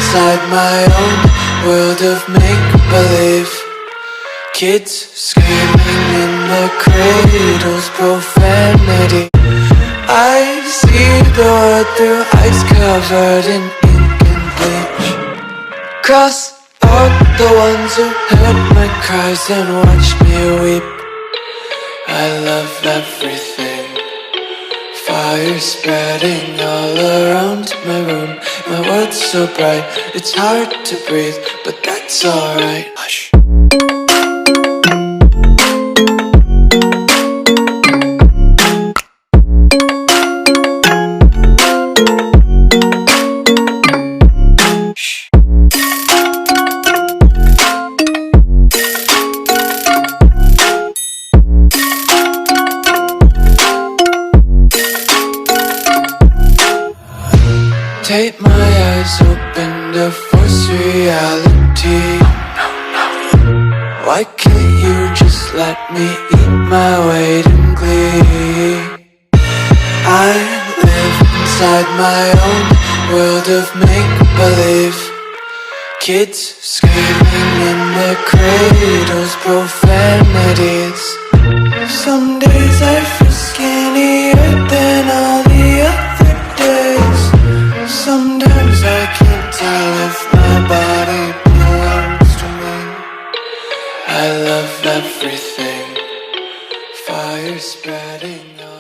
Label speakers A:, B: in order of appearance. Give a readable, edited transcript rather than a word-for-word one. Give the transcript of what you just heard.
A: inside my own world of make-believe. Kids screaming in their cradles, profanity. I see the world through ice covered in ink and bleach. Cross out the ones who heard my cries and watched me weep. I love everything. Fire spreading all around my room. My world's so bright, it's hard to breathe, but that's alright. Hush. Take my eyes open to force reality. Why can't you just let me eat my weight in glee? I live inside my own world of make-believe. Kids screaming in their cradles, profanities. Some days I feel skinnier than all the other days. Sometimes I can't tell if my body belongs to me. I love everything. Fire spreading all